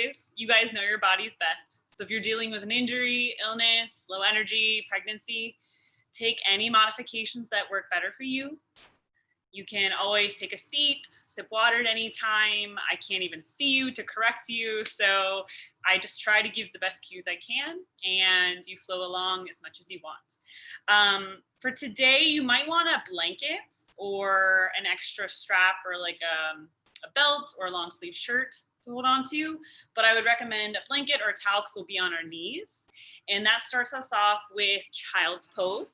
always, you guys know your body's best. So if you're dealing with an injury, illness, low energy, pregnancy, take any modifications that work better for you. You can always take a seat, sip water at any time. I can't even see you to correct you. So I just try to give the best cues I can, and you flow along as much as you want. For today, you might want a blanket or an extra strap or like a belt or a long sleeve shirt to hold on to, but I would recommend a blanket or a towel because we'll be on our knees. And that starts us off with child's pose.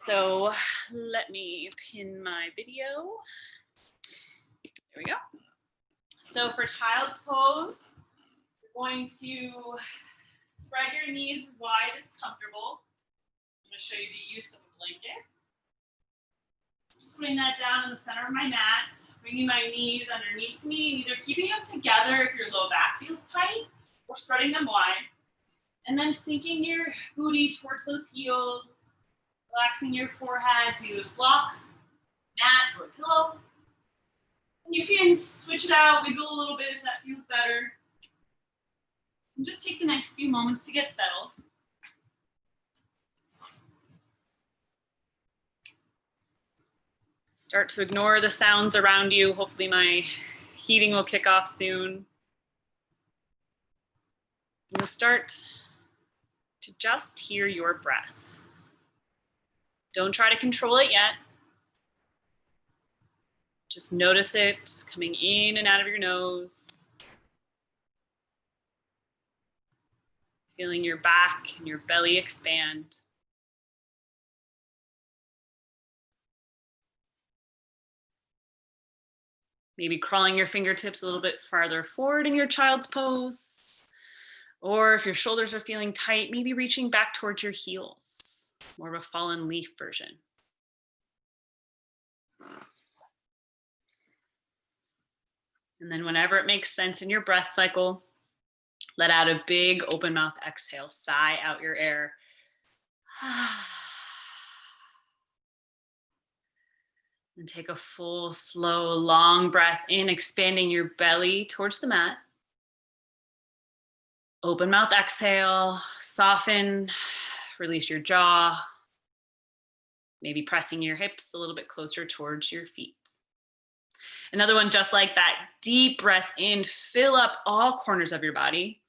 So let me pin my video. There we go. So for child's pose, you're going to spread your knees as wide as comfortable. I'm going to show you the use of a blanket. Just putting that down in the center of my mat, bringing my knees underneath me, either keeping them together if your low back feels tight, or spreading them wide. And then sinking your booty towards those heels, relaxing your forehead to block, mat, or pillow. And you can switch it out, wiggle a little bit if that feels better. And just take the next few moments to get settled. Start to ignore the sounds around you. Hopefully my heating will kick off soon. You'll start to just hear your breath. Don't try to control it yet. Just notice it coming in and out of your nose. Feeling your back and your belly expand. Maybe crawling your fingertips a little bit farther forward in your child's pose. Or if your shoulders are feeling tight, maybe reaching back towards your heels. More of a fallen leaf version. And then whenever it makes sense in your breath cycle, let out a big open mouth exhale, sigh out your air. And take a full, slow, long breath in, expanding your belly towards the mat. Open mouth exhale, soften, release your jaw, maybe pressing your hips a little bit closer towards your feet. Another one just like that, deep breath in, fill up all corners of your body.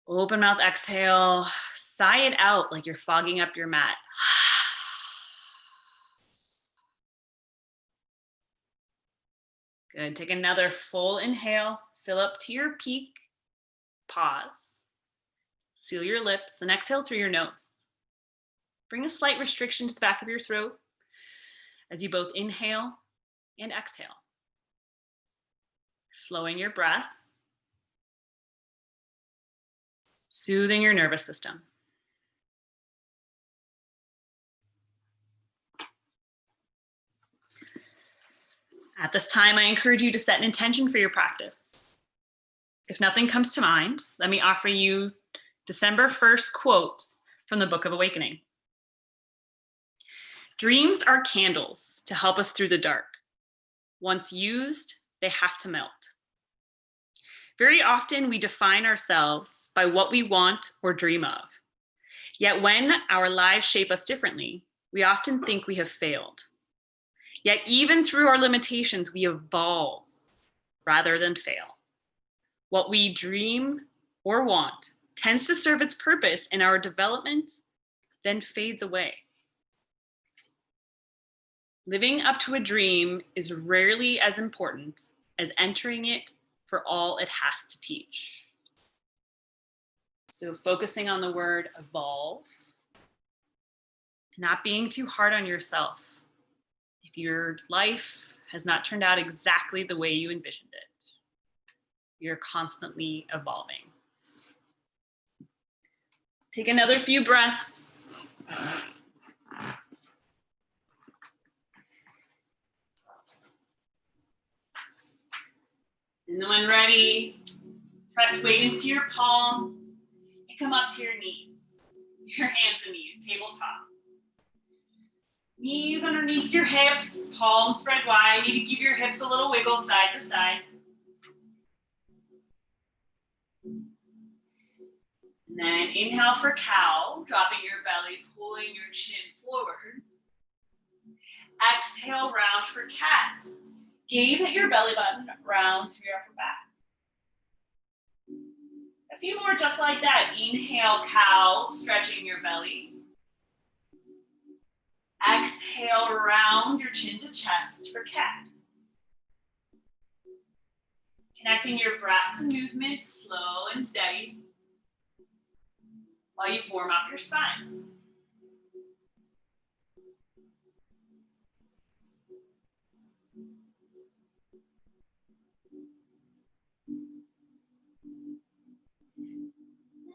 Open mouth exhale, sigh it out like you're fogging up your mat. Good, take another full inhale, fill up to your peak, pause, seal your lips, and exhale through your nose. Bring a slight restriction to the back of your throat as you both inhale and exhale. Slowing your breath, soothing your nervous system. At this time, I encourage you to set an intention for your practice. If nothing comes to mind, let me offer you December 1st quote from the Book of Awakening. Dreams are candles to help us through the dark. Once used, they have to melt. Very often we define ourselves by what we want or dream of. Yet when our lives shape us differently, we often think we have failed. Yet even through our limitations, we evolve rather than fail. What we dream or want tends to serve its purpose in our development, then fades away. Living up to a dream is rarely as important as entering it for all it has to teach. So focusing on the word evolve, not being too hard on yourself. If your life has not turned out exactly the way you envisioned it, you're constantly evolving. Take another few breaths. And then when ready, press weight into your palms and come up to your knees, your hands and knees, tabletop. Knees underneath your hips, palms spread wide. Maybe give your hips a little wiggle side to side. And then inhale for cow, dropping your belly, pulling your chin forward. Exhale, round for cat. Gaze at your belly button, round through your upper back. A few more just like that. Inhale, cow, stretching your belly. Exhale, round your chin to chest for cat. Connecting your breath to movement, slow and steady, while you warm up your spine.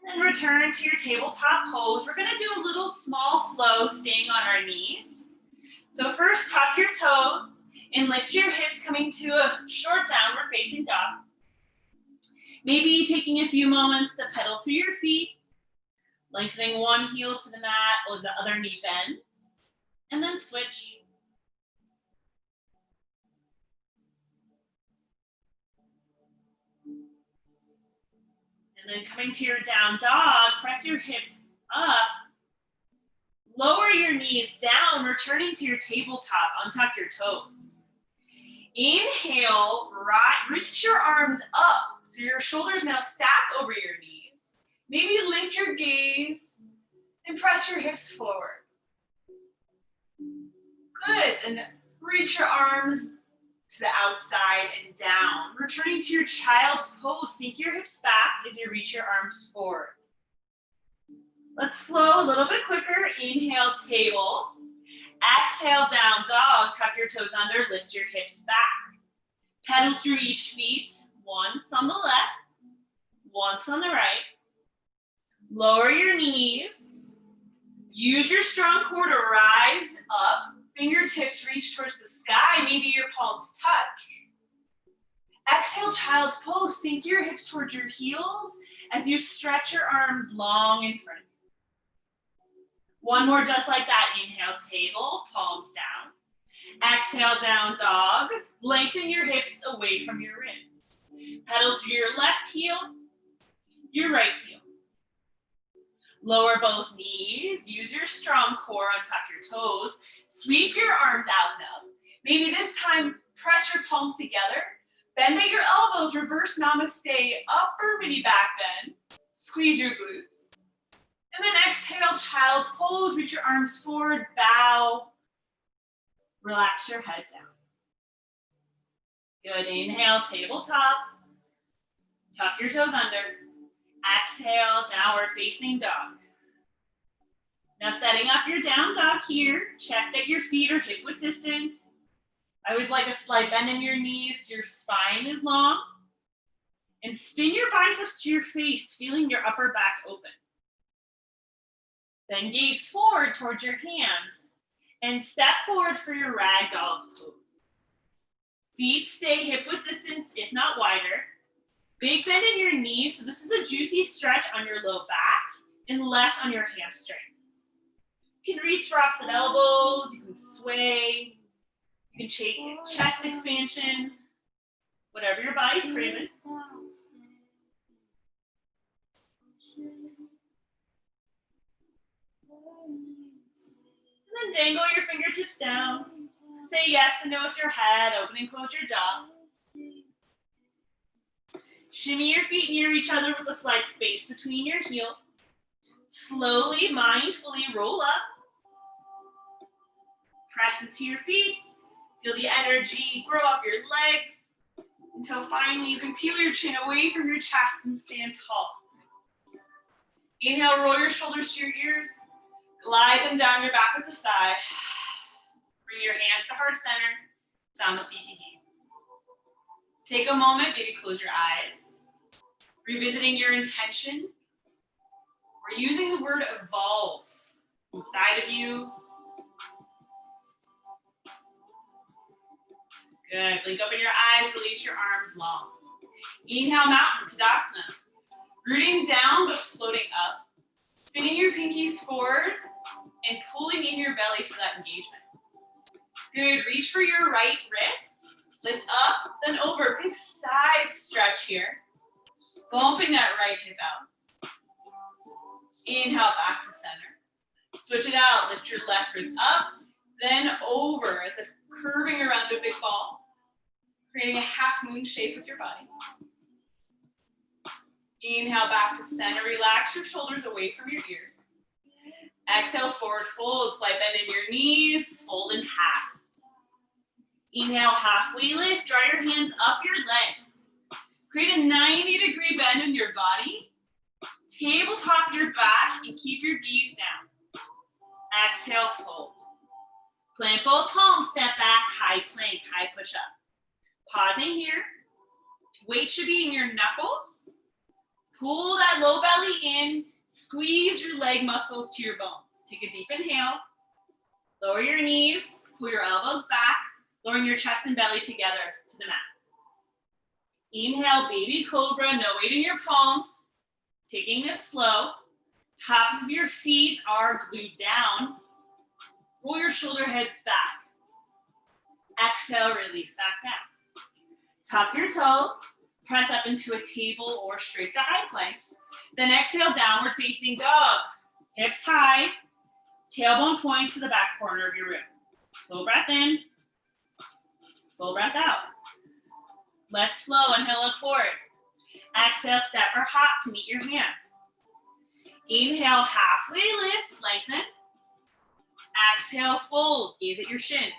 And return to your tabletop pose. We're going to do a little small flow staying on our knees. So first, tuck your toes and lift your hips, coming to a short downward facing dog. Maybe taking a few moments to pedal through your feet, lengthening one heel to the mat or the other knee bends, and then switch. And then coming to your down dog, press your hips up, lower your knees down, returning to your tabletop, untuck your toes. Inhale, reach your arms up, so your shoulders now stack over your knees. Maybe lift your gaze and press your hips forward. Good, and reach your arms to the outside and down. Returning to your child's pose, sink your hips back as you reach your arms forward. Let's flow a little bit quicker. Inhale, table. Exhale, down dog. Tuck your toes under, lift your hips back. Pedal through each feet, once on the left, once on the right. Lower your knees. Use your strong core to rise up. Fingertips reach towards the sky, maybe your palms touch. Exhale, child's pose. Sink your hips towards your heels as you stretch your arms long in front of you. One more just like that. Inhale, table, palms down. Exhale, down dog. Lengthen your hips away from your ribs. Pedal through your left heel, your right heel. Lower both knees. Use your strong core, untuck your toes. Sweep your arms out now. Maybe this time, press your palms together. Bend at your elbows, reverse namaste, upper mini back bend. Squeeze your glutes. And then exhale, child's pose. Reach your arms forward, bow. Relax your head down. Good, inhale, tabletop. Tuck your toes under. Exhale, downward facing dog. Now setting up your down dog here. Check that your feet are hip width distance. I always like a slight bend in your knees. Your spine is long. And spin your biceps to your face, feeling your upper back open. Then gaze forward towards your hands and step forward for your ragdoll's pose. Feet stay hip width distance, if not wider. Big bend in your knees, so this is a juicy stretch on your low back and less on your hamstrings. You can reach for opposite elbows, you can sway, you can take chest expansion, whatever your body's craving. And then dangle your fingertips down. Say yes and no with your head, open and close your jaw. Shimmy your feet near each other with a slight space between your heels. Slowly, mindfully roll up. Press into your feet. Feel the energy grow up your legs until finally you can peel your chin away from your chest and stand tall. Inhale, roll your shoulders to your ears. Glide them down your back with a sigh. Bring your hands to heart center. Namaste. Take a moment, maybe close your eyes. Revisiting your intention. We're using the word evolve inside of you. Good. Blink open your eyes, release your arms long. Inhale, mountain, Tadasana. Rooting down but floating up. Spinning your pinkies forward and pulling in your belly for that engagement. Good. Reach for your right wrist. Lift up, then over. Big side stretch here. Bumping that right hip out. Inhale, back to center. Switch it out. Lift your left wrist up, then over as if curving around a big ball, creating a half moon shape with your body. Inhale, back to center. Relax your shoulders away from your ears. Exhale, forward fold. Slight bend in your knees. Fold in half. Inhale, halfway lift. Draw your hands up your legs. Create a 90-degree bend in your body. Tabletop your back and keep your gaze down. Exhale, fold. Plant both palms, step back, high plank, high push-up. Pausing here. Weight should be in your knuckles. Pull that low belly in. Squeeze your leg muscles to your bones. Take a deep inhale. Lower your knees. Pull your elbows back. Lowering your chest and belly together to the mat. Inhale, baby cobra. No weight in your palms. Taking this slow. Tops of your feet are glued down. Roll your shoulder heads back. Exhale, release back down. Tuck your toes. Press up into a table or straight to high plank. Then exhale, downward facing dog. Hips high. Tailbone points to the back corner of your room. Full breath in. Full breath out. Let's flow. Inhale, look forward. Exhale, step or hop to meet your hands. Inhale, halfway lift, lengthen. Exhale, fold, gaze at your shins.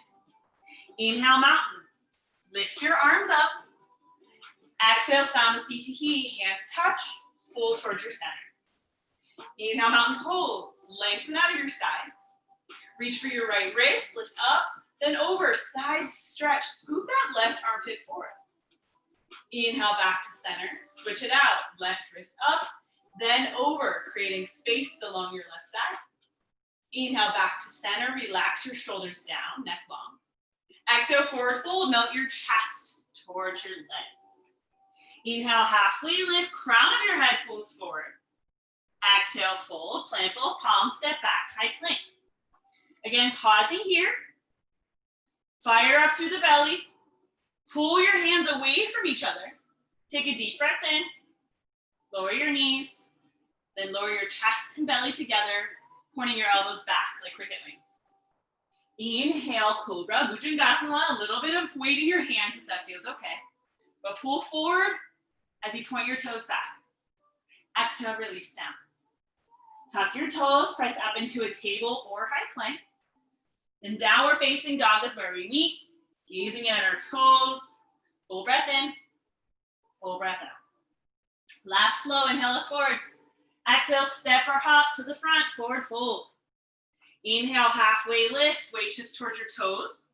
Inhale, mountain. Lift your arms up. Exhale, Samasthiti, hands touch, fold towards your center. Inhale, mountain pose. Lengthen out of your sides. Reach for your right wrist, lift up, then over, side stretch. Scoop that left armpit forward. Inhale, back to center. Switch it out. Left wrist up, then over, creating space along your left side. Inhale, back to center. Relax your shoulders down, neck long. Exhale, forward fold. Melt your chest towards your legs. Inhale, halfway lift. Crown of your head pulls forward. Exhale, fold. Plant both palms. Step back, high plank. Again, pausing here. Fire up through the belly. Pull your hands away from each other. Take a deep breath in. Lower your knees. Then lower your chest and belly together, pointing your elbows back like cricket wings. Inhale, Cobra, Bhujangasana, a little bit of weight in your hands if that feels okay. But pull forward as you point your toes back. Exhale, release down. Tuck your toes, press up into a table or high plank. Then downward facing dog is where we meet, gazing at our toes. Full breath in, full breath out. Last flow, inhale, look forward. Exhale, step or hop to the front, forward fold. Inhale, halfway lift, weight shifts towards your toes.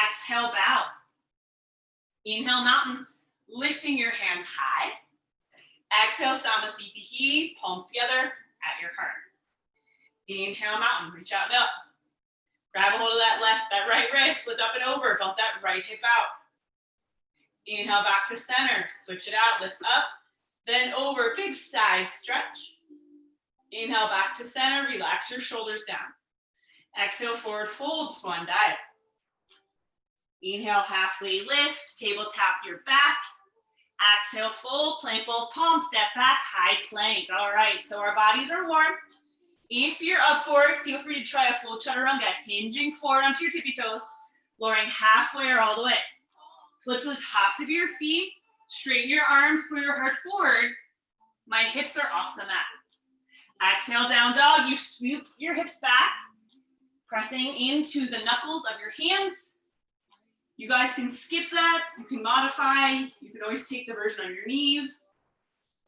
Exhale, bow. Inhale, mountain, lifting your hands high. Exhale, Samasthiti, palms together at your heart. Inhale, mountain, reach out and up. Grab a hold of that right wrist, lift up and over, bump that right hip out. Inhale, back to center, switch it out, lift up, then over, big side stretch. Inhale, back to center, relax your shoulders down. Exhale, forward fold, swan dive. Inhale, halfway lift, table tap your back. Exhale, fold, plank both palms, step back, high plank. All right, so our bodies are warm. If you're up for it, feel free to try a full chaturanga, hinging forward onto your tippy toes, lowering halfway or all the way. Flip to the tops of your feet, straighten your arms, pull your heart forward. My hips are off the mat. Exhale, down dog, you swoop your hips back, pressing into the knuckles of your hands. You guys can skip that, you can modify, you can always take the version on your knees.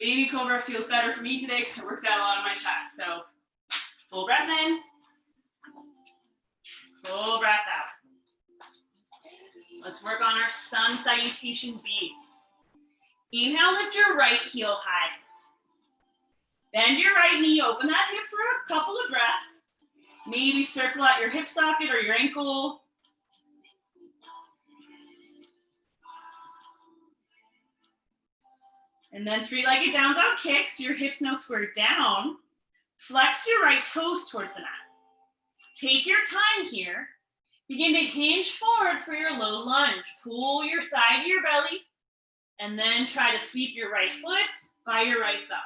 Baby Cobra feels better for me today because it works out a lot of my chest. So full breath in, full breath out. Let's work on our sun salutation beats. Inhale, lift your right heel high. Bend your right knee, open that hip for a couple of breaths. Maybe circle out your hip socket or your ankle. And then three-legged down dog kicks, your hips now square down. Flex your right toes towards the mat. Take your time here. Begin to hinge forward for your low lunge. Pull your thigh to your belly, and then try to sweep your right foot by your right thumb.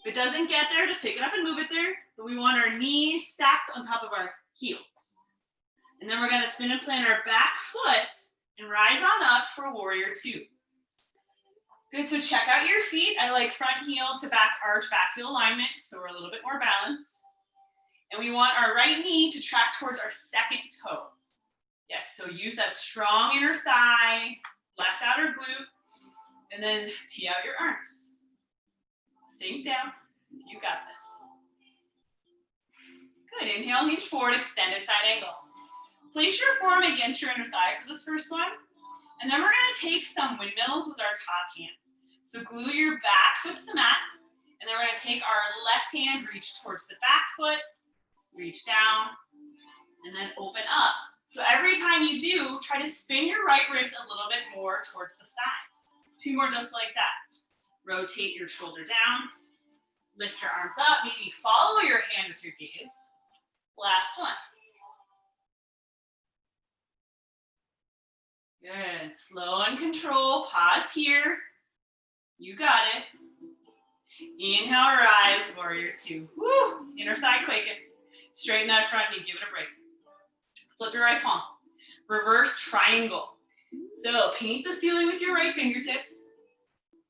If it doesn't get there, just pick it up and move it there. But we want our knee stacked on top of our heel. And then we're gonna spin and plant our back foot and rise on up for warrior two. Good, so check out your feet. I like front heel to back arch, back heel alignment, so we're a little bit more balanced. And we want our right knee to track towards our second toe. Yes, so use that strong inner thigh, left outer glute, and then tee out your arms. Sink down, you got this. Good, inhale, hinge forward, extended side angle. Place your forearm against your inner thigh for this first one. And then we're gonna take some windmills with our top hand. So glue your back foot to the mat, and then we're gonna take our left hand, reach towards the back foot, reach down, and then open up. So every time you do, try to spin your right ribs a little bit more towards the side. Two more just like that. Rotate your shoulder down, lift your arms up, maybe follow your hand with your gaze. Last one. Good, slow and control, pause here. You got it. Inhale, rise, warrior two. Woo, inner thigh quaking. Straighten that front knee, give it a break. Flip your right palm. Reverse triangle. So paint the ceiling with your right fingertips.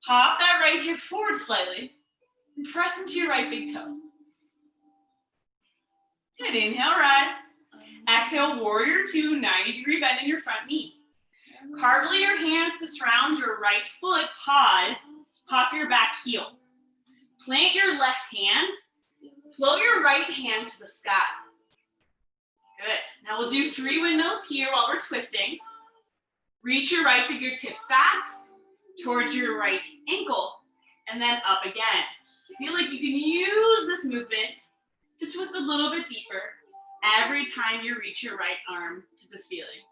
Pop that right hip forward slightly. And press into your right big toe. Good, inhale, rise. Exhale, warrior two, 90-degree bend in your front knee. Carve your hands to surround your right foot, pause, pop your back heel. Plant your left hand, float your right hand to the sky. Good, now we'll do 3 windmills here while we're twisting. Reach your right fingertips back towards your right ankle, and then up again. Feel like you can use this movement to twist a little bit deeper every time you reach your right arm to the ceiling.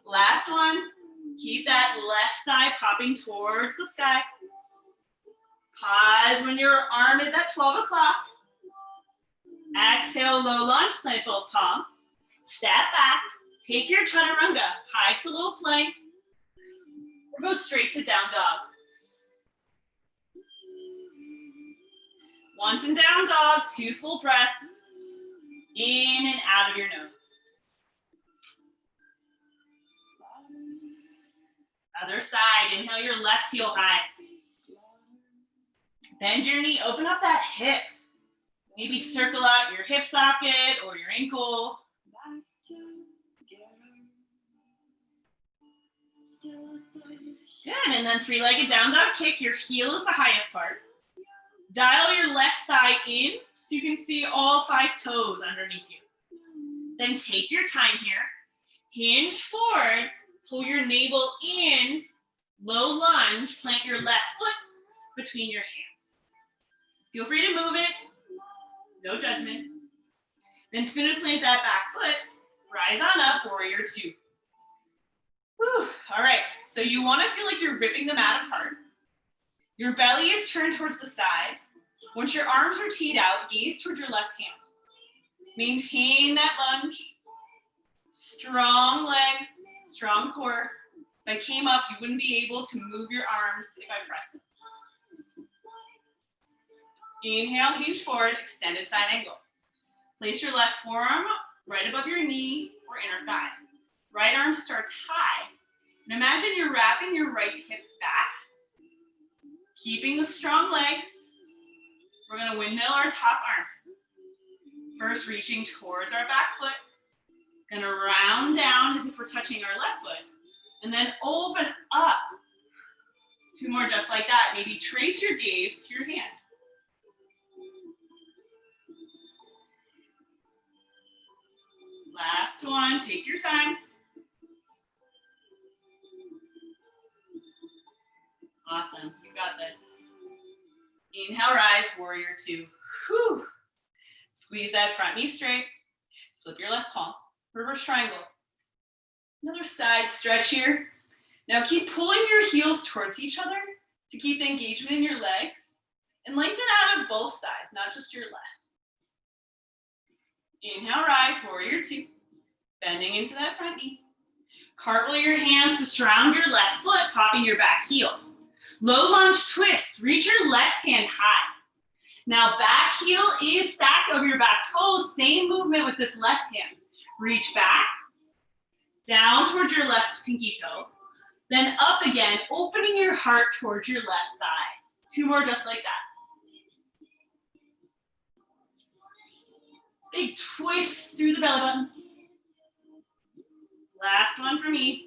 Last one, keep that left thigh popping towards the sky. Pause when your arm is at 12 o'clock. Exhale, low lunge, plant both palms. Step back, take your chaturanga, high to low plank, or go straight to down dog. Once in down dog, 2 full breaths, in and out of your nose. Other side, inhale your left heel high. Bend your knee, open up that hip. Maybe circle out your hip socket or your ankle. Good, and then 3-legged down dog kick. Your heel is the highest part. Dial your left thigh in so you can see all 5 toes underneath you. Then take your time here. Hinge forward. Pull your navel in, low lunge, plant your left foot between your hands. Feel free to move it, no judgment. Then spin and plant that back foot, rise on up, warrior two. Whew. All right, so you wanna feel like you're ripping the mat apart. Your belly is turned towards the sides. Once your arms are teed out, gaze towards your left hand. Maintain that lunge, strong legs, strong core. If I came up, you wouldn't be able to move your arms if I press it. Inhale, hinge forward, extended side angle. Place your left forearm right above your knee or inner thigh. Right arm starts high. And imagine you're wrapping your right hip back, keeping the strong legs. We're gonna windmill our top arm. First, reaching towards our back foot. Gonna round down as if we're touching our left foot, and then open up. 2 more just like that. Maybe trace your gaze to your hand. Last one, take your time. Awesome, you got this. Inhale, rise, warrior two. Whew. Squeeze that front knee straight. Flip your left palm. Reverse triangle. Another side stretch here. Now keep pulling your heels towards each other to keep the engagement in your legs. And lengthen out of both sides, not just your left. Inhale, rise, warrior two. Bending into that front knee. Cartwheel your hands to surround your left foot, popping your back heel. Low lunge twist, reach your left hand high. Now back heel is stacked over your back toes. Same movement with this left hand. Reach back, down towards your left pinky toe, then up again, opening your heart towards your left thigh. 2 more just like that. Big twist through the belly button. Last one for me.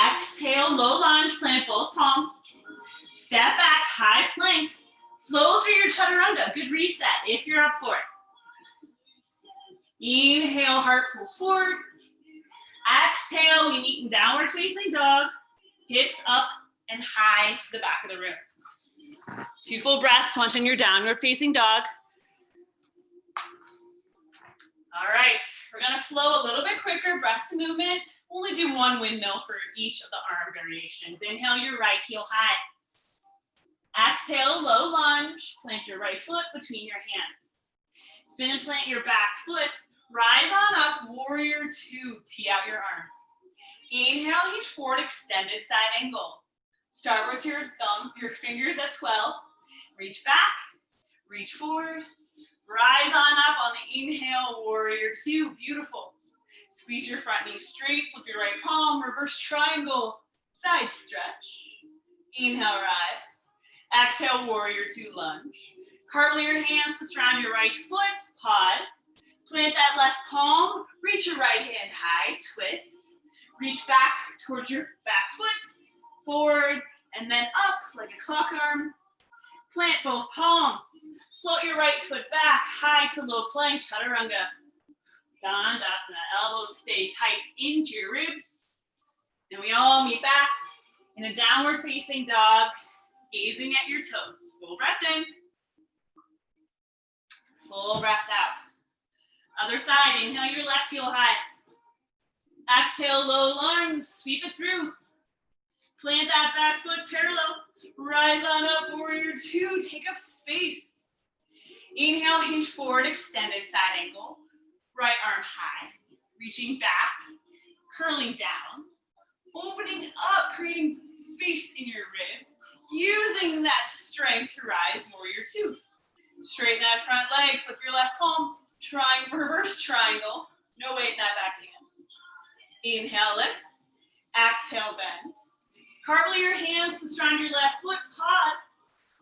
Exhale, low lunge, plant both palms. Step back, high plank. Flow through your chaturanga. Good reset if you're up for it. Inhale, heart pulls forward. Exhale, we meet in downward facing dog. Hips up and high to the back of the room. 2 full breaths once in your downward facing dog. All right, we're gonna flow a little bit quicker, breath to movement. Only do 1 windmill for each of the arm variations. Inhale your right heel high. Exhale, low lunge. Plant your right foot between your hands. Spin and plant your back foot. Rise on up, warrior 2. Tee out your arms. Inhale, hinge forward, extended side angle. Start with your fingers at 12. Reach back, reach forward. Rise on up on the inhale, warrior 2. Beautiful. Squeeze your front knee straight, flip your right palm, reverse triangle, side stretch. Inhale, rise. Exhale, warrior 2 lunge. Cartwheel your hands to surround your right foot, pause. Plant that left palm, reach your right hand high, twist. Reach back towards your back foot, forward, and then up like a clock arm. Plant both palms. Float your right foot back, high to low plank, chaturanga. Dandasana, elbows stay tight into your ribs. And we all meet back in a downward facing dog, gazing at your toes. Full breath in. Full breath out. Other side, inhale your left heel high. Exhale, low lunge, sweep it through. Plant that back foot parallel. Rise on up, warrior 2, take up space. Inhale, hinge forward, extended side angle. Right arm high, reaching back, curling down, opening up, creating space in your ribs, using that strength to rise, warrior 2. Straighten that front leg, flip your left palm, reverse triangle, no weight in that back hand. Inhale, lift, exhale, bend. Cartwheel your hands to surround your left foot, pause.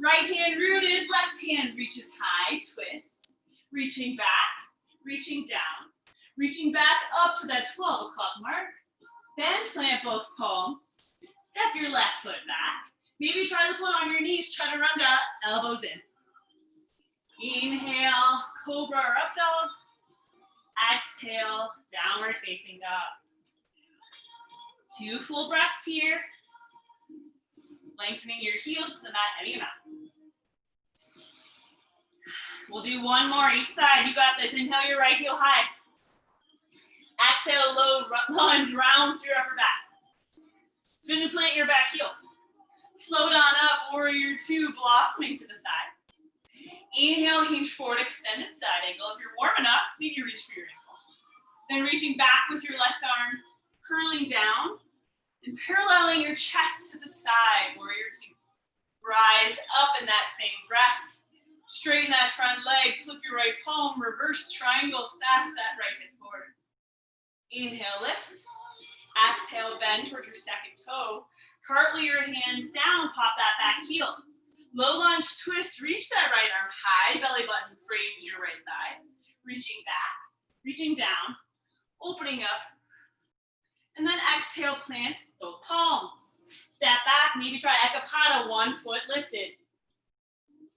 Right hand rooted, left hand reaches high, twist. Reaching back, reaching down. Reaching back up to that 12 o'clock mark. Then plant both palms. Step your left foot back. Maybe try this one on your knees, chaturanga, elbows in. Inhale, cobra or up dog. Exhale, downward facing dog. 2 full breaths here. Lengthening your heels to the mat any amount. We'll do 1 more each side. You got this. Inhale your right heel high. Exhale, low lunge, round through your upper back. Spin and plant your back heel. Float on up, warrior 2, blossoming to the side. Inhale, hinge forward, extended side angle. If you're warm enough, maybe reach for your ankle. Then reaching back with your left arm, curling down, and paralleling your chest to the side, warrior 2. Rise up in that same breath. Straighten that front leg, flip your right palm, reverse triangle, sass that right hip forward. Inhale, lift. Exhale, bend towards your second toe. Cartwheel your hands down, pop that back heel. Low lunge twist, reach that right arm high, belly button frames your right thigh. Reaching back, reaching down, opening up. And then exhale, plant both palms. Step back, maybe try Ekapada, 1 foot lifted.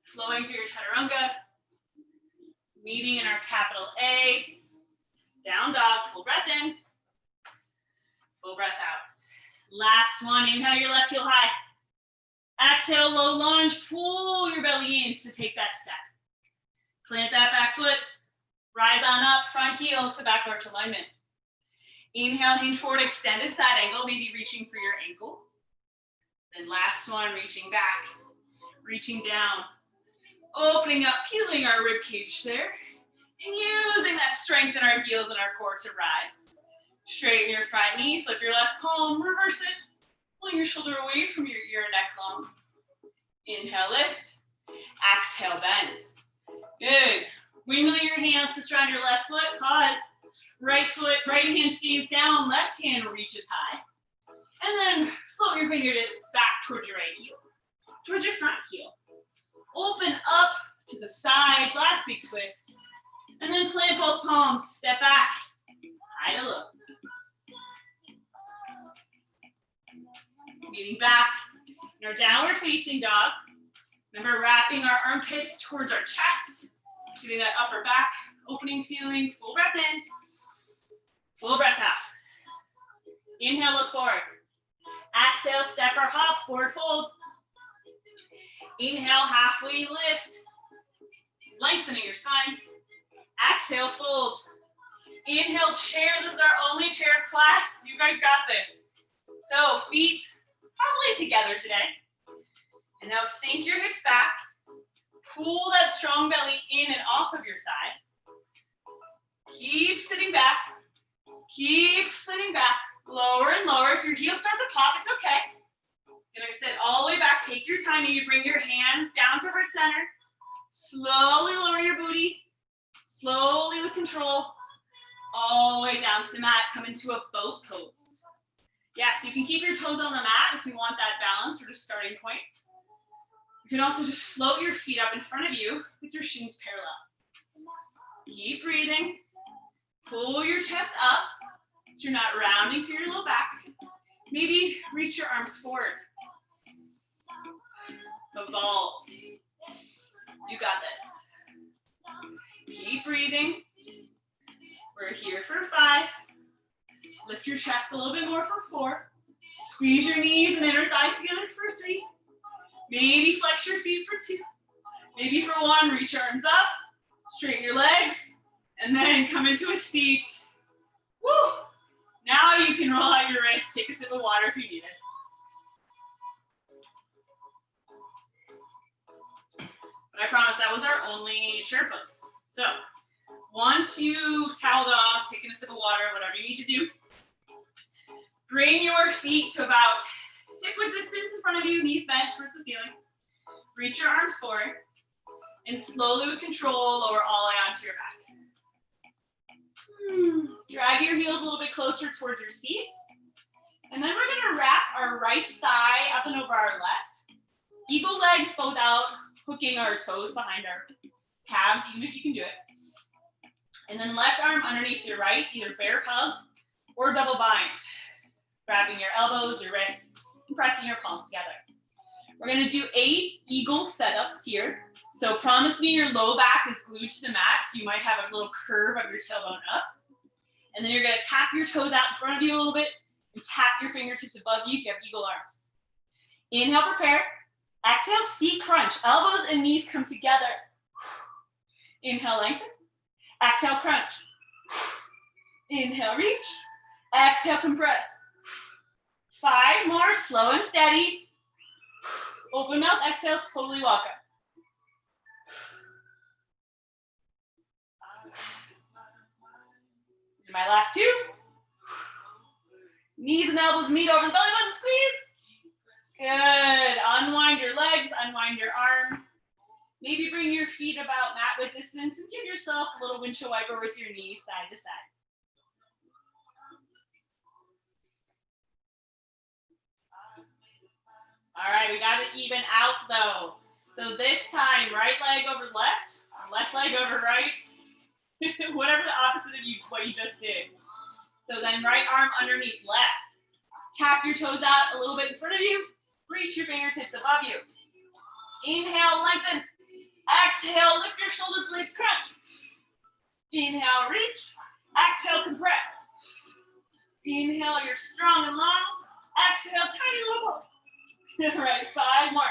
Flowing through your chaturanga. Meeting in our capital A. Down dog, full breath in. Full breath out. Last one, inhale your left heel high. Exhale, low lunge, pull your belly in to take that step. Plant that back foot. Rise on up, front heel to back arch alignment. Inhale, hinge forward, extended side angle, maybe reaching for your ankle. Then last one, reaching back, reaching down, opening up, peeling our rib cage there, and using that strength in our heels and our core to rise. Straighten your front knee, flip your left palm, reverse it, pulling your shoulder away from your ear and neck long. Inhale, lift. Exhale, bend. Good. Wiggle your hands to surround your left foot. Pause. Right foot, right hand stays down, left hand reaches high. And then float your fingertips back towards your right heel, towards your front heel. Open up to the side, last big twist. And then plant both palms, step back, high to low. Leaning back in our downward facing dog. Remember wrapping our armpits towards our chest, getting that upper back opening feeling. Full breath in, full breath out. Inhale, look forward. Exhale, step or hop, forward fold. Inhale, halfway lift, lengthening your spine. Exhale, fold. Inhale, chair. This is our only chair class. You guys got this. So feet probably together today. And now sink your hips back. Pull that strong belly in and off of your thighs. Keep sitting back. Keep sitting back. Lower and lower. If your heels start to pop, it's okay. You're gonna sit all the way back. Take your time. Maybe bring your hands down to heart center. Slowly lower your booty. Slowly with control. All the way down to the mat. Come into a boat pose. Yes, you can keep your toes on the mat if you want that balance or just starting point. You can also just float your feet up in front of you with your shins parallel. Keep breathing. Pull your chest up so you're not rounding through your low back. Maybe reach your arms forward. Evolve. You got this. Keep breathing. We're here for 5. Lift your chest a little bit more for 4. Squeeze your knees and inner thighs together for 3. Maybe flex your feet for 2. Maybe for 1, reach your arms up, straighten your legs, and then come into a seat. Woo! Now you can roll out your wrists, take a sip of water if you need it. But I promise that was our only chair pose. So once you've toweled off, taken a sip of water, whatever you need to do, bring your feet to about hip-width distance in front of you, knees bent towards the ceiling. Reach your arms forward, and slowly with control, lower all the way onto your back. Drag your heels a little bit closer towards your seat. And then we're gonna wrap our right thigh up and over our left. Eagle legs both out, hooking our toes behind our calves, even if you can do it. And then left arm underneath your right, either bear hug or double bind. Wrapping your elbows, your wrists, and pressing your palms together. We're gonna do 8 eagle setups here. So promise me your low back is glued to the mat, so you might have a little curve of your tailbone up. And then you're gonna tap your toes out in front of you a little bit and tap your fingertips above you if you have eagle arms. Inhale, prepare. Exhale, seat crunch. Elbows and knees come together. Inhale, lengthen. Exhale, crunch. Inhale, reach. Exhale, compress. 5 more, slow and steady. Open mouth, exhales, totally walk up. These are my last 2. Knees and elbows meet over the belly button, squeeze. Good, unwind your legs, unwind your arms. Maybe bring your feet about mat width distance and give yourself a little windshield wiper with your knees side to side. All right, we got to even out though. So this time, right leg over left leg over right, whatever the opposite of what you just did. So then right arm underneath left. Tap your toes out a little bit in front of you. Reach your fingertips above you. Inhale, lengthen. Exhale, lift your shoulder blades, crunch. Inhale, reach. Exhale, compress. Inhale, you're strong and long. Exhale, tiny little ball. All right, 5 more.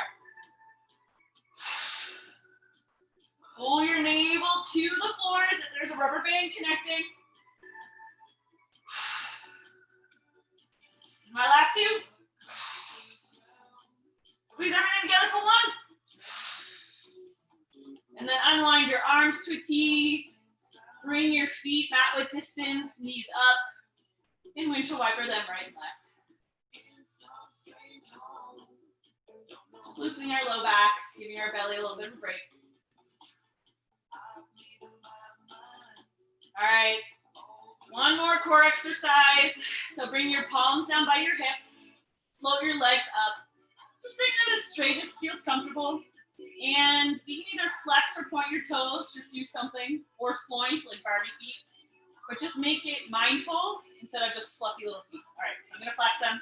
Pull your navel to the floor as if there's a rubber band connecting. My last 2. Squeeze everything together for 1. And then unwind your arms to a T. Bring your feet mat width distance, knees up. And windshield wiper them right and left. Just loosening our low backs, giving our belly a little bit of a break. All right, one more core exercise. So bring your palms down by your hips, float your legs up. Just bring them as straight as feels comfortable. And you can either flex or point your toes, just do something, or floint like Barbie feet. But just make it mindful instead of just fluffy little feet. All right, so I'm gonna flex them.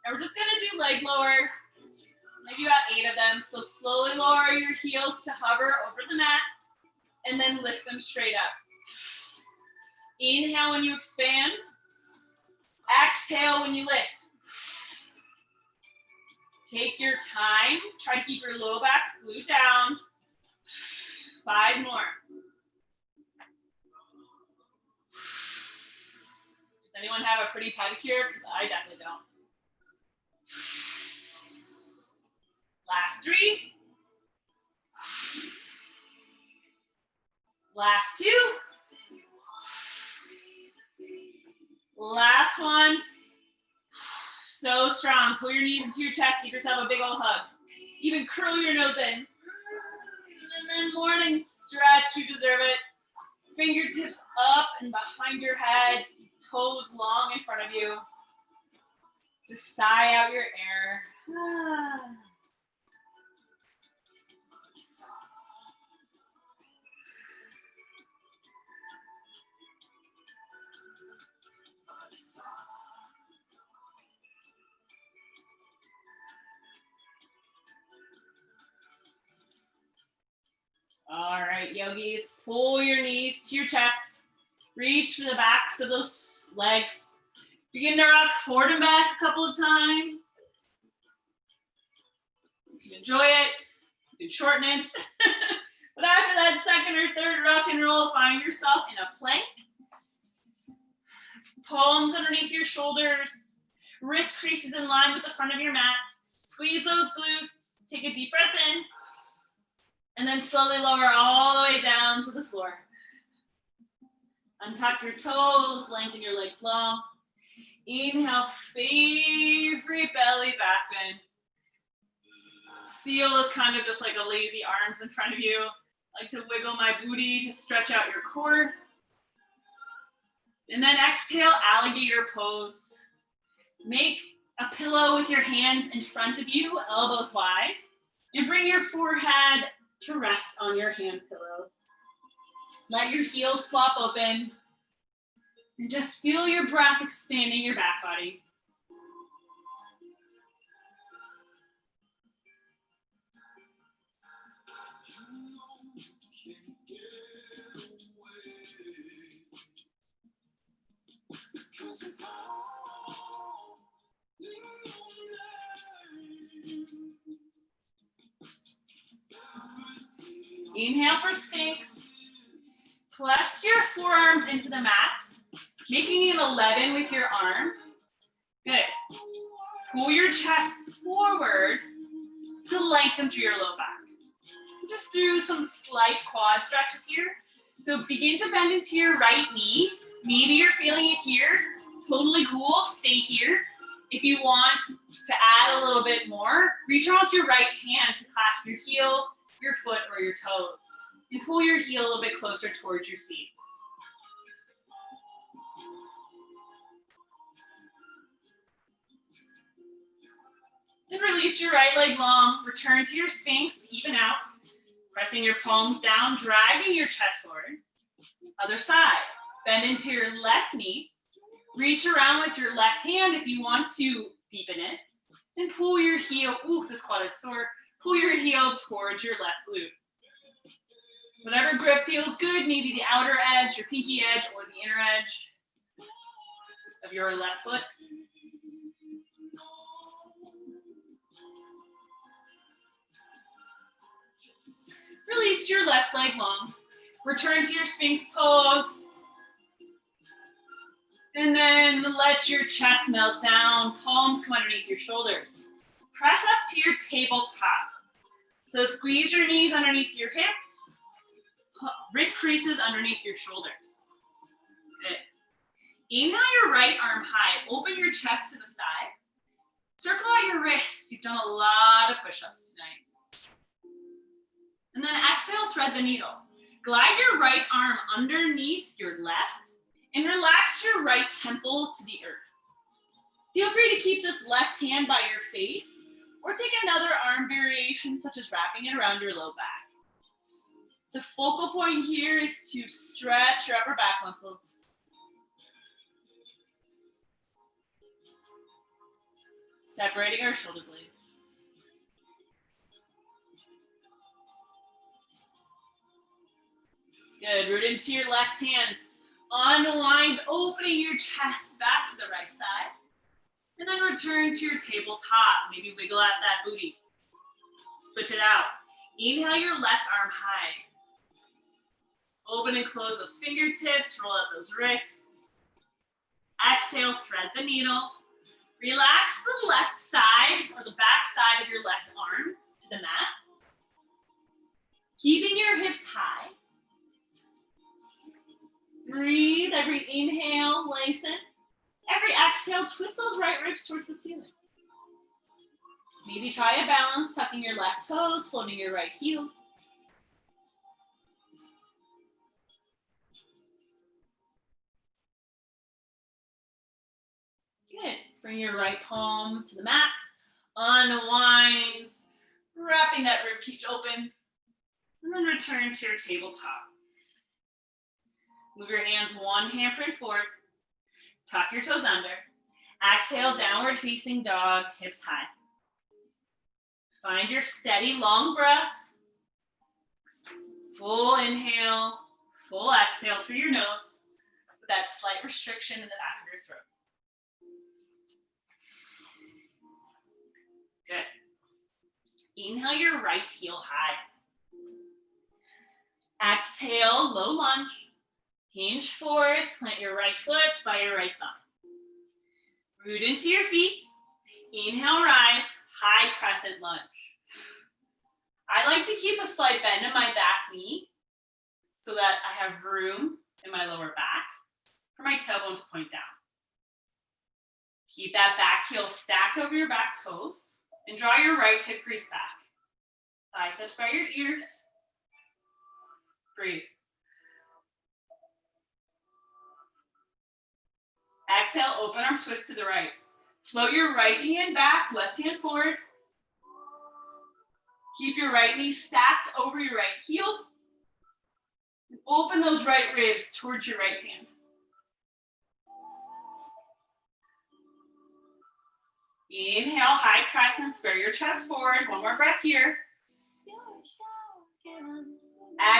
And we're just gonna do leg lowers, maybe about 8 of them. So slowly lower your heels to hover over the mat, and then lift them straight up. Inhale when you expand. Exhale when you lift. Take your time. Try to keep your low back glute down. 5 more. Does anyone have a pretty pedicure? Because I definitely don't. Last 3. Last 2. Last one. So strong. Pull your knees into your chest. Give yourself a big old hug. Even curl your nose in. And then morning stretch. You deserve it. Fingertips up and behind your head. Toes long in front of you. Just sigh out your air. All right, yogis, pull your knees to your chest. Reach for the backs of those legs. Begin to rock forward and back a couple of times. You can enjoy it. You can shorten it. But after that second or third rock and roll, find yourself in a plank. Palms underneath your shoulders. Wrist creases in line with the front of your mat. Squeeze those glutes. Take a deep breath in. And then slowly lower all the way down to the floor. Untuck your toes, lengthen your legs long. Inhale, favorite belly back bend. Seal is kind of just like a lazy arms in front of you. I like to wiggle my booty to stretch out your core. And then exhale, alligator pose. Make a pillow with your hands in front of you, elbows wide. And bring your forehead to rest on your hand pillow. Let your heels flop open. And just feel your breath expanding your back body. Inhale for Sphinx. Press your forearms into the mat, making an 11 with your arms. Good. Pull your chest forward to lengthen through your low back. Just do some slight quad stretches here. So begin to bend into your right knee. Maybe you're feeling it here. Totally cool. Stay here. If you want to add a little bit more, reach around with your right hand to clasp your heel, your foot, or your toes. And pull your heel a little bit closer towards your seat. Then release your right leg long. Return to your Sphinx, even out. Pressing your palms down, dragging your chest forward. Other side. Bend into your left knee. Reach around with your left hand if you want to deepen it. And pull your heel, ooh, this quad is sore. Pull your heel towards your left glute. Whatever grip feels good, maybe the outer edge, your pinky edge, or the inner edge of your left foot. Release your left leg long. Return to your Sphinx pose. And then let your chest melt down. Palms come underneath your shoulders. Press up to your tabletop. So squeeze your knees underneath your hips. Wrist creases underneath your shoulders. Good. Inhale your right arm high. Open your chest to the side. Circle out your your wrists. You've done a lot of push-ups tonight. And then exhale, thread the needle. Glide your right arm underneath your left and relax your right temple to the earth. Feel free to keep this left hand by your face or take another arm variation such as wrapping it around your low back. The focal point here is to stretch your upper back muscles. Separating our shoulder blades. Good, root into your left hand. Unwind, opening your chest back to the right side. And then return to your tabletop. Maybe wiggle out that booty. Switch it out. Inhale your left arm high. Open and close those fingertips, roll out those wrists. Exhale, thread the needle. Relax the left side or the back side of your left arm to the mat. Keeping your hips high. Breathe, every inhale, lengthen. Every exhale, twist those right ribs towards the ceiling. Maybe try a balance, tucking your left toes, floating your right heel. Good. Bring your right palm to the mat. Unwind, wrapping that rib cage open. And then return to your tabletop. Move your hands one handprint forward. Tuck your toes under. Exhale, downward facing dog, hips high. Find your steady, long breath. Full inhale, full exhale through your nose with that slight restriction in the back of your throat. Good. Inhale your right heel high. Exhale, low lunge. Hinge forward, plant your right foot by your right thumb. Root into your feet. Inhale, rise, high crescent lunge. I like to keep a slight bend in my back knee so that I have room in my lower back for my tailbone to point down. Keep that back heel stacked over your back toes and draw your right hip crease back. Biceps by your ears. Breathe. Exhale, open arm twist to the right. Float your right hand back, left hand forward. Keep your right knee stacked over your right heel. And open those right ribs towards your right hand. Inhale, high crescent, square your chest forward. One more breath here.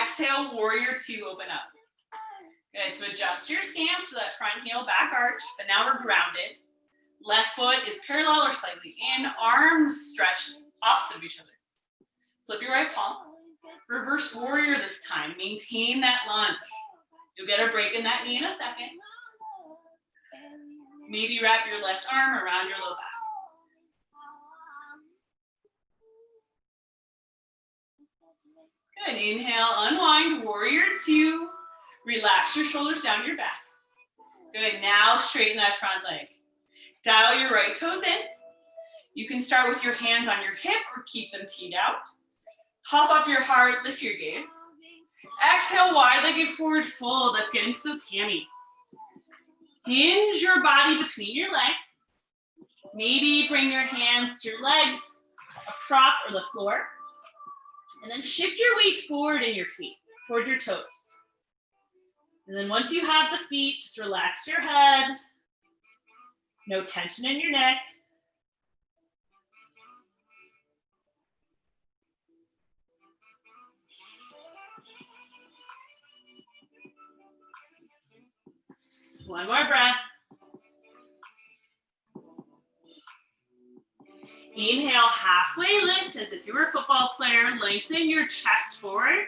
Exhale, warrior two, open up. Okay, so adjust your stance for that front heel back arch, but now we're grounded. Left foot is parallel or slightly in, arms stretched opposite of each other. Flip your right palm. Reverse warrior this time. Maintain that lunge. You'll get a break in that knee in a second. Maybe wrap your left arm around your low back. Good. Inhale, unwind, warrior two. Relax your shoulders down your back. Good. Now straighten that front leg. Dial your right toes in. You can start with your hands on your hip or keep them teed out. Puff up your heart, lift your gaze. Exhale, wide-legged forward fold. Let's get into those hammies. Hinge your body between your legs. Maybe bring your hands to your legs, a prop or the floor. And then shift your weight forward in your feet, toward your toes. And then once you have the feet, just relax your head. No tension in your neck. One more breath. Inhale, halfway lift as if you were a football player. Lengthen your chest forward.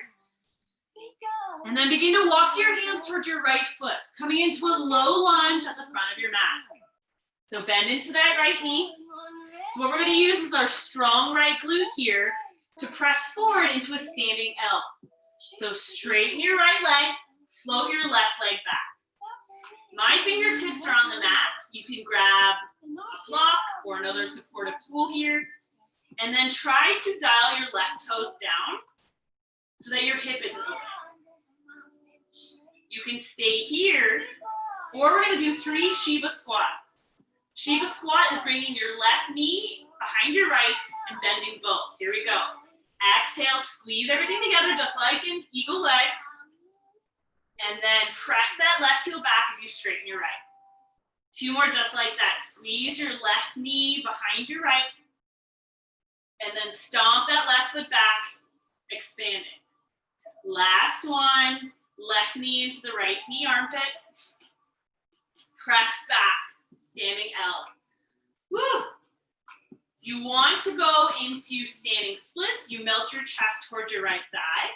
And then begin to walk your hands towards your right foot, coming into a low lunge at the front of your mat. So bend into that right knee. So what we're going to use is our strong right glute here to press forward into a standing L. So straighten your right leg, float your left leg back. My fingertips are on the mat. You can grab a block or another supportive tool here. And then try to dial your left toes down so that your hip isn't open. You can stay here, or we're gonna do 3 Shiva squats. Shiva squat is bringing your left knee behind your right and bending both. Here we go. Exhale, squeeze everything together just like in eagle legs. And then press that left heel back as you straighten your right. 2 more just like that. Squeeze your left knee behind your right. And then stomp that left foot back, expand it. Last one, left knee into the right knee armpit. Press back, standing L. Woo! You want to go into standing splits. You melt your chest towards your right thigh.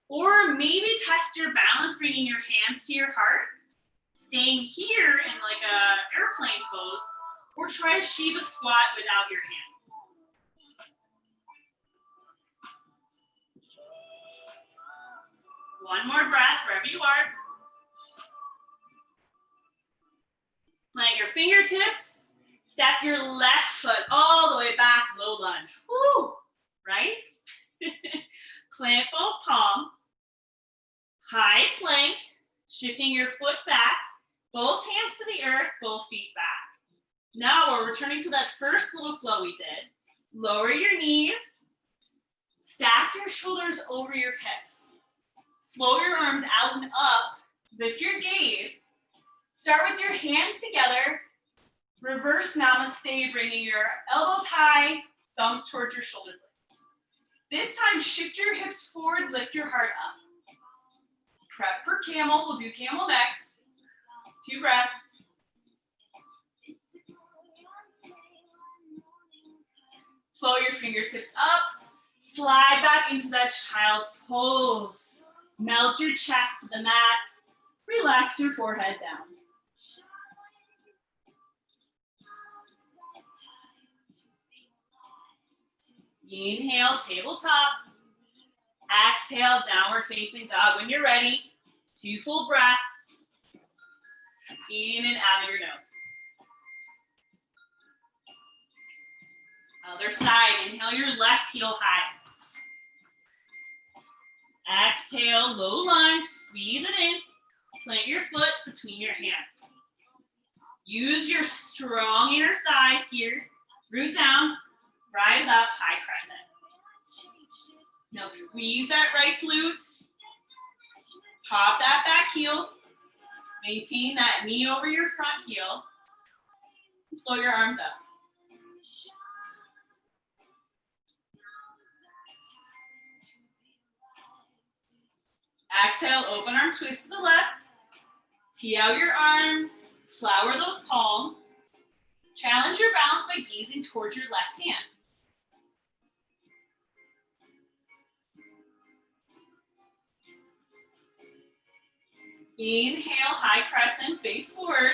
Or maybe test your balance, bringing your hands to your heart. Staying here in like a airplane pose. Or try a Shiva squat without your hands. One more breath, wherever you are. Plant your fingertips. Step your left foot all the way back, low lunge. Woo! Right? Plant both palms. High plank, shifting your foot back. Both hands to the earth, both feet back. Now we're returning to that first little flow we did. Lower your knees. Stack your shoulders over your hips. Flow your arms out and up. Lift your gaze. Start with your hands together. Reverse namaste, bringing your elbows high, thumbs towards your shoulder blades. This time, shift your hips forward, lift your heart up. Prep for camel. We'll do camel next. 2 breaths. Flow your fingertips up. Slide back into that child's pose. Melt your chest to the mat. Relax your forehead down. Inhale, tabletop. Exhale, downward facing dog. When you're ready, 2 full breaths. In and out of your nose. Other side, inhale your left heel high. Exhale, low lunge, squeeze it in. Plant your foot between your hands. Use your strong inner thighs here. Root down, rise up, high crescent. Now squeeze that right glute. Pop that back heel. Maintain that knee over your front heel. Float your arms up. Exhale, open arm twist to the left. Tee out your arms. Flower those palms. Challenge your balance by gazing towards your left hand. Inhale, high crescent, face forward.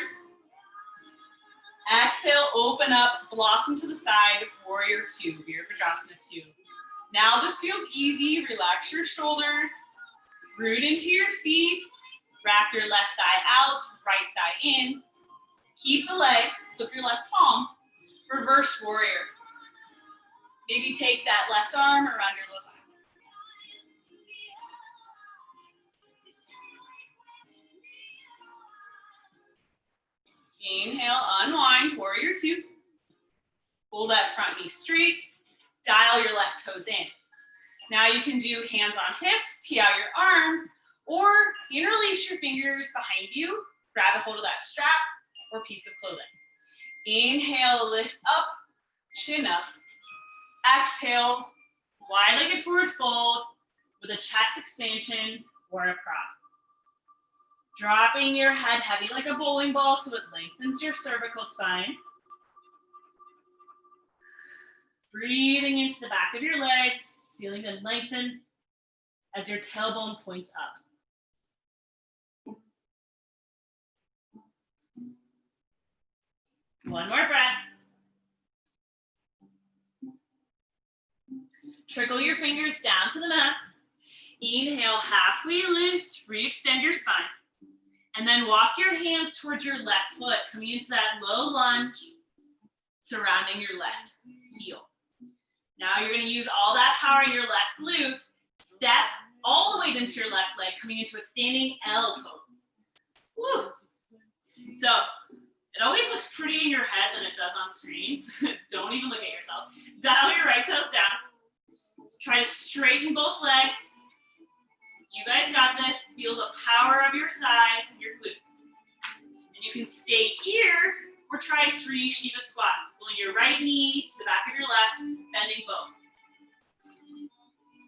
Exhale, open up, blossom to the side, warrior 2, Virabhadrasana 2. Now this feels easy. Relax your shoulders. Root into your feet. Wrap your left thigh out, right thigh in. Keep the legs, flip your left palm. Reverse warrior. Maybe take that left arm around your low back. Inhale, unwind, warrior 2. Pull that front knee straight. Dial your left toes in. Now you can do hands on hips, tee out your arms, or interlace your fingers behind you. Grab a hold of that strap or piece of clothing. Inhale, lift up, chin up. Exhale, wide-legged forward fold with a chest expansion or a prop. Dropping your head heavy like a bowling ball so it lengthens your cervical spine. Breathing into the back of your legs, feeling them lengthen as your tailbone points up. One more breath. Trickle your fingers down to the mat. Inhale, halfway lift, re-extend your spine. And then walk your hands towards your left foot, coming into that low lunge. surrounding your left heel. Now you're going to use all that power in your left glute. Step all the way into your left leg, coming into a standing L pose. Woo. So it always looks prettier in your head than it does on screens. Don't even look at yourself. Dial your right toes down. Try to straighten both legs. You guys got this. Feel the power of your thighs and your glutes. And you can stay here or try 3 Shiva squats. Pulling your right knee to the back of your left, bending both.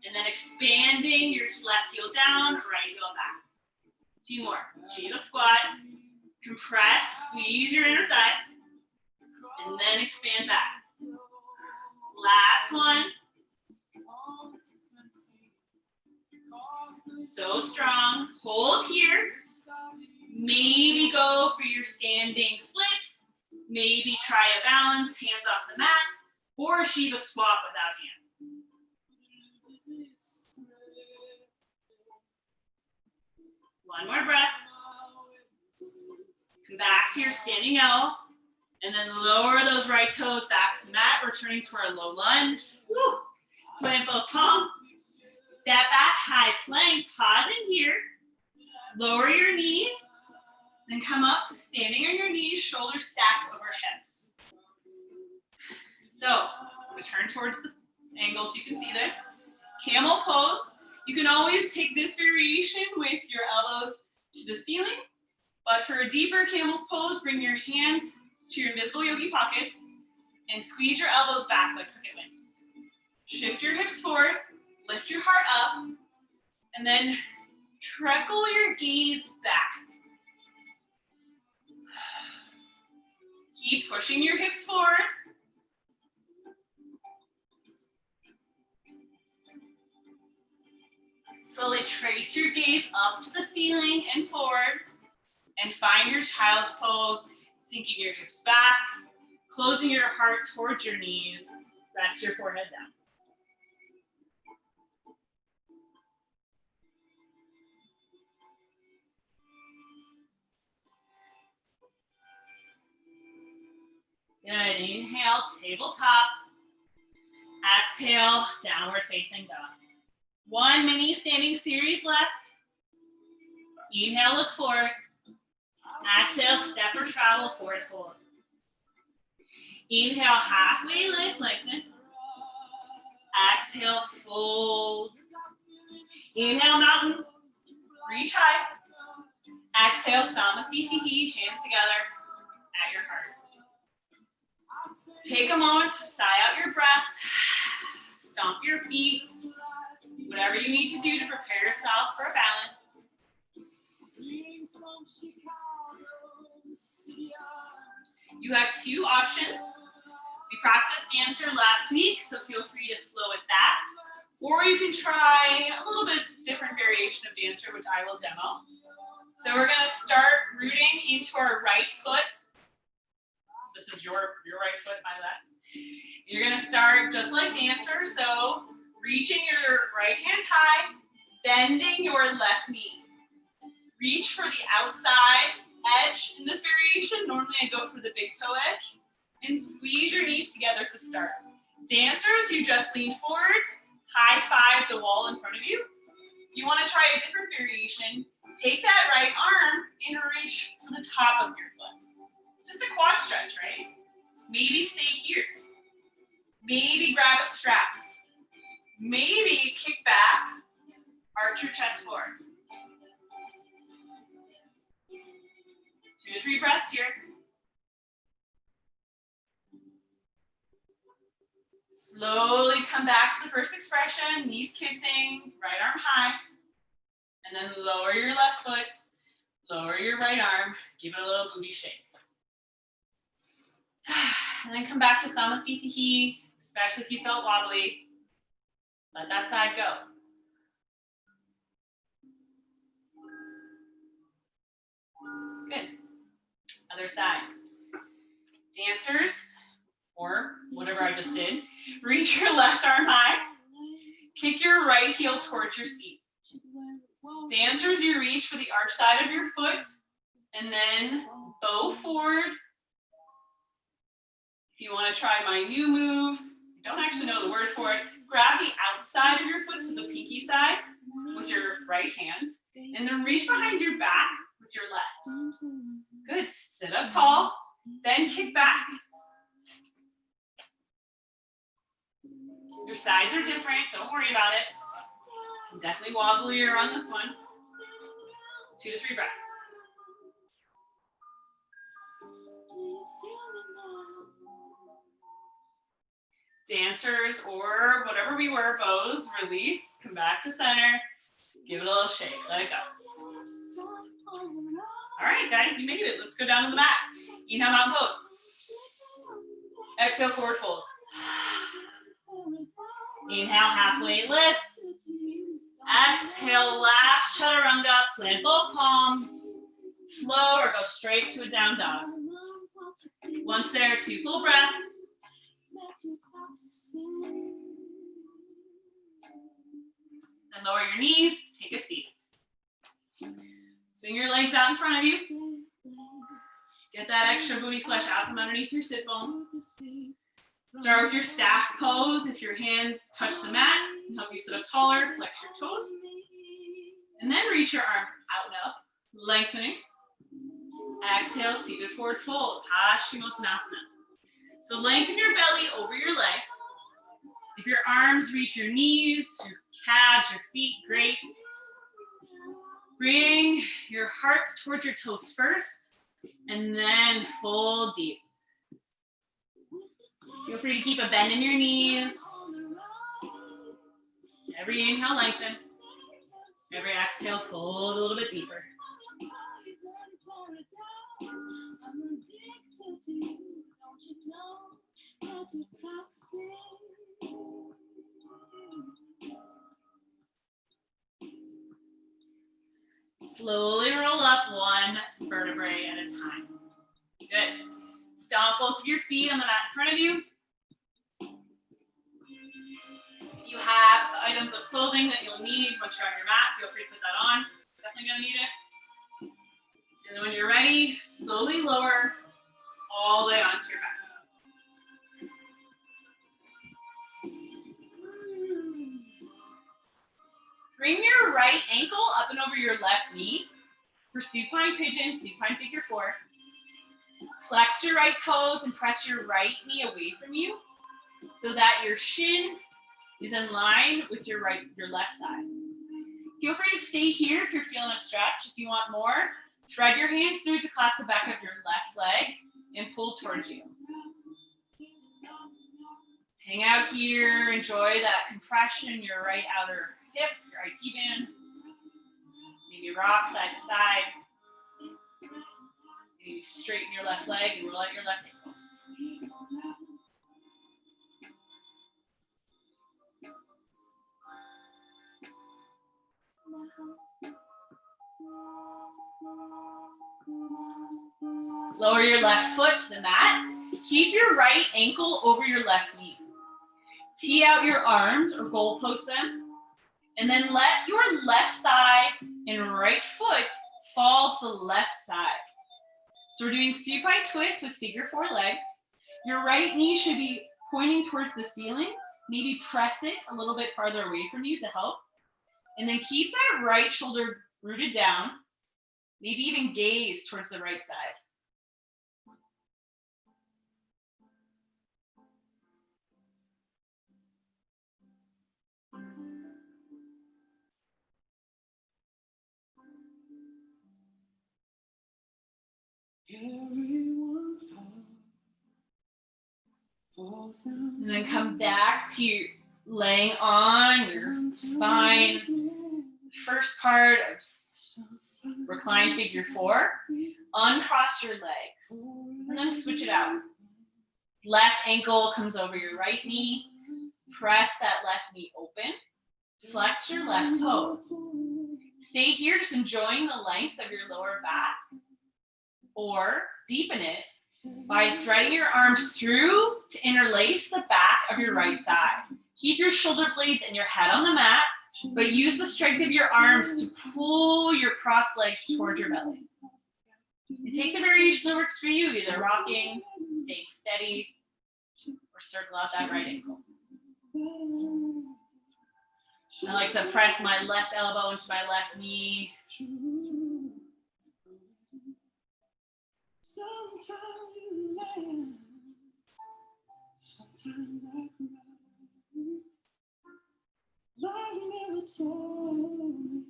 And then expanding your left heel down, right heel back. 2 more. Shiva squat. Compress, squeeze your inner thighs. And then expand back. Last one. So strong. Hold here. Maybe go for your standing splits. Maybe try a balance, hands off the mat, or a Shiva squat without hands. One more breath. Come back to your standing L, and then lower those right toes back to the mat, returning to our low lunge. Woo. Plant both palms. Step back, high plank, pause in here. Lower your knees, then come up to standing on your knees, shoulders stacked over hips. So, return towards the angle so you can see this. Camel pose. You can always take this variation with your elbows to the ceiling, but for a deeper camel's pose, bring your hands to your invisible yogi pockets and squeeze your elbows back like cricket wings. Shift your hips forward, lift your heart up, and then trickle your gaze back. Keep pushing your hips forward. Slowly trace your gaze up to the ceiling and forward, and find your child's pose, sinking your hips back, closing your heart towards your knees. Rest your forehead down. Good. Inhale, tabletop. Exhale, downward facing dog. 1 mini standing series left. Inhale, look forward. Exhale, step or travel, forward fold. Inhale, halfway lift, lengthen. Exhale, fold. Inhale, mountain. Reach high. Exhale, Samastitihi, hands together at your heart. Take a moment to sigh out your breath. Stomp your feet. Whatever you need to do to prepare yourself for a balance. You have 2 options. We practiced dancer last week, so feel free to flow with that. Or you can try a little bit different variation of dancer, which I will demo. So we're going to start rooting into our right foot. This is your right foot, my left. You're going to start just like dancer, so reaching your right hand high, bending your left knee. Reach for the outside edge in this variation. Normally I go for the big toe edge. And squeeze your knees together to start. Dancers, you just lean forward, high five the wall in front of you. If you want to try a different variation, take that right arm and reach for the top of your foot. Just a quad stretch, right? Maybe stay here. Maybe grab a strap. Maybe kick back, arch your chest forward. 2 to 3 breaths here. Slowly come back to the first expression, knees kissing, right arm high. And then lower your left foot, lower your right arm, give it a little booty shake. And then come back to Samastitihi, especially if you felt wobbly. Let that side go. Good. Other side. Dancers, or whatever I just did, reach your left arm high. Kick your right heel towards your seat. Dancers, you reach for the arch side of your foot, and then bow forward. If you want to try my new move, I don't actually know the word for it, grab the outside of your foot, so the pinky side, with your right hand, and then reach behind your back with your left. Good, sit up tall, then kick back. Your sides are different, don't worry about it. Definitely wobblier on this one. 2 to 3 breaths. Dancers or whatever we were, bows, release, come back to center, give it a little shake, let it go. All right, guys, you made it. Let's go down to the mat. Inhale, mountain pose. Exhale, forward fold. Inhale, halfway lift. Exhale, last chaturanga, plant both palms. Flow or go straight to a down dog. Once there, 2 full breaths. And lower your knees, take a seat. Swing your legs out in front of you. Get that extra booty flesh out from underneath your sit bones. Start with your staff pose. If your hands touch the mat, it can help you sit up taller, flex your toes. And then reach your arms out and up, lengthening. Exhale, seated forward fold, Paschimottanasana. So lengthen your belly over your legs. If your arms reach your knees, your calves, your feet, great. Bring your heart towards your toes first, and then fold deep. Feel free to keep a bend in your knees. Every inhale, lengthen. Every exhale, fold a little bit deeper. Slowly roll up 1 vertebrae at a time. Good. Stomp both of your feet on the mat in front of you. If you have items of clothing that you'll need once you're on your mat, feel free to put that on. Definitely gonna need it. And then when you're ready, slowly lower all the way onto your back. Bring your right ankle up and over your left knee for supine pigeon, supine figure 4. Flex your right toes and press your right knee away from you so that your shin is in line with your left thigh. Feel free to stay here if you're feeling a stretch. If you want more, thread your hands through to clasp the back of your left leg and pull towards you. Hang out here, enjoy that compression in your right outer hip, your IT band. Maybe rock side to side. Maybe straighten your left leg and roll out your left ankle. Lower your left foot to the mat. Keep your right ankle over your left knee. Tee out your arms or goalpost them. And then let your left thigh and right foot fall to the left side. So we're doing supine twist with figure 4 legs. Your right knee should be pointing towards the ceiling. Maybe press it a little bit farther away from you to help. And then keep that right shoulder rooted down. Maybe even gaze towards the right side. And then come back to laying on your spine. First part of reclined figure 4. Uncross your legs and then switch it out. Left ankle comes over your right knee. Press that left knee open. Flex your left toes. Stay here just enjoying the length of your lower back, or deepen it by threading your arms through to interlace the back of your right thigh. Keep your shoulder blades and your head on the mat, but use the strength of your arms to pull your cross legs towards your belly. And take the variation that works for you, either rocking, staying steady, or circle out that right ankle. I like to press my left elbow into my left knee. Sometimes you laugh, sometimes I cry. Life never told me.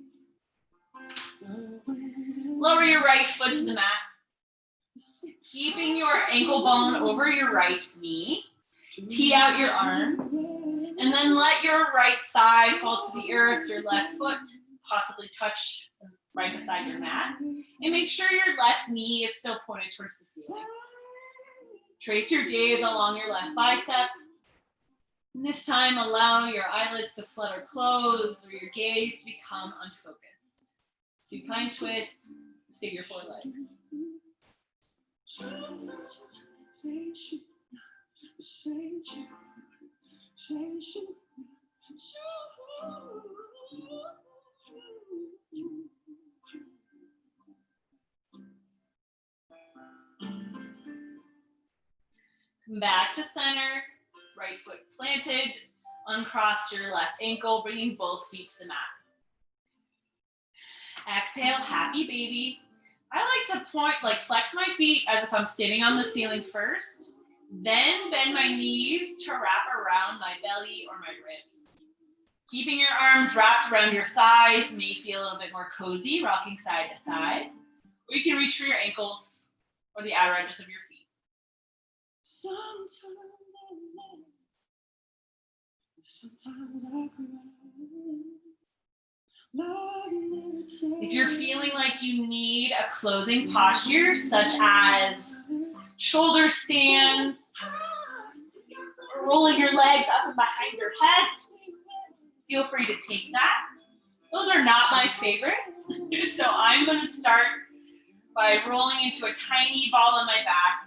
Lower your right foot to the mat. Keeping your ankle bone over your right knee. Tee out your arms. And then let your right thigh fall to the earth, your left foot possibly touch right beside your mat. And make sure your left knee is still pointed towards the ceiling. Trace your gaze along your left bicep. And this time, allow your eyelids to flutter closed or your gaze to become unfocused. Supine twist, figure four legs. Come back to center, right foot planted, uncross your left ankle, bringing both feet to the mat. Exhale, happy baby. I like to flex my feet as if I'm standing on the ceiling first, then bend my knees to wrap around my belly or my ribs. Keeping your arms wrapped around your thighs may feel a little bit more cozy, rocking side to side. Or you can reach for your ankles or the outer edges of your feet. Sometimes I laugh, sometimes I cry. If you're feeling like you need a closing posture, such as shoulder stands, or rolling your legs up and behind your head, feel free to take that. Those are not my favorite. So I'm going to start by rolling into a tiny ball on my back,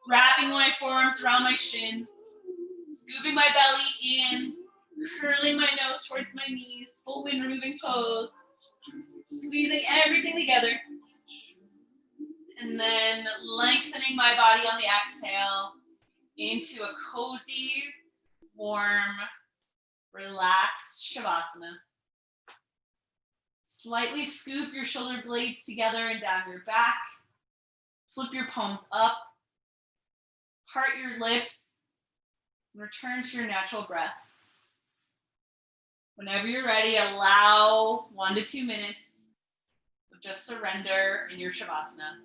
wrapping my forearms around my shins, scooping my belly in, curling my nose towards my knees, full wind removing pose, squeezing everything together, and then lengthening my body on the exhale into a cozy, warm, relaxed Shavasana. Slightly scoop your shoulder blades together and down your back. Flip your palms up. Part your lips. And return to your natural breath. Whenever you're ready, allow 1 to 2 minutes of just surrender in your Shavasana.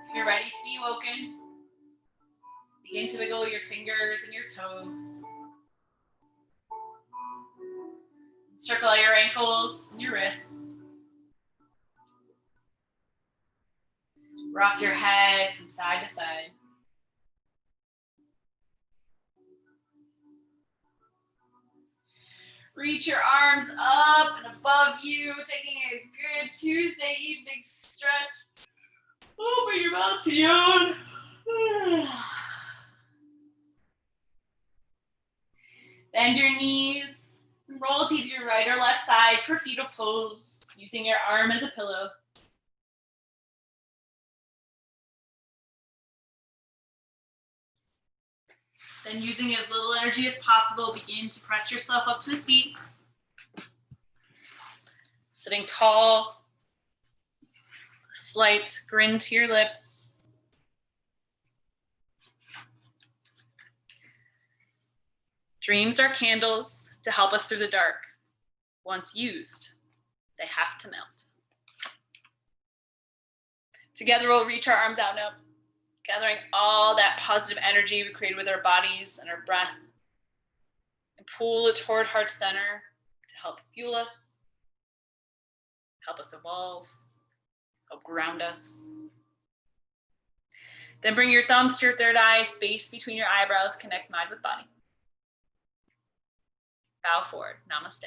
If you're ready to be woken, Begin to wiggle your fingers and your toes. Circle out your ankles and your wrists. Rock your head from side to side. Reach your arms up and above you, taking a good Tuesday evening stretch. Open your mouth to yawn. Bend your knees and roll to either your right or left side for fetal pose, using your arm as a pillow. Then, using as little energy as possible, begin to press yourself up to a seat. Sitting tall, a slight grin to your lips. Dreams are candles to help us through the dark. Once used, they have to melt. Together, we'll reach our arms out and up, gathering all that positive energy we created with our bodies and our breath, and pull it toward heart center to help fuel us, help us evolve, help ground us. Then bring your thumbs to your third eye, space between your eyebrows, connect mind with body. Bow forward, namaste.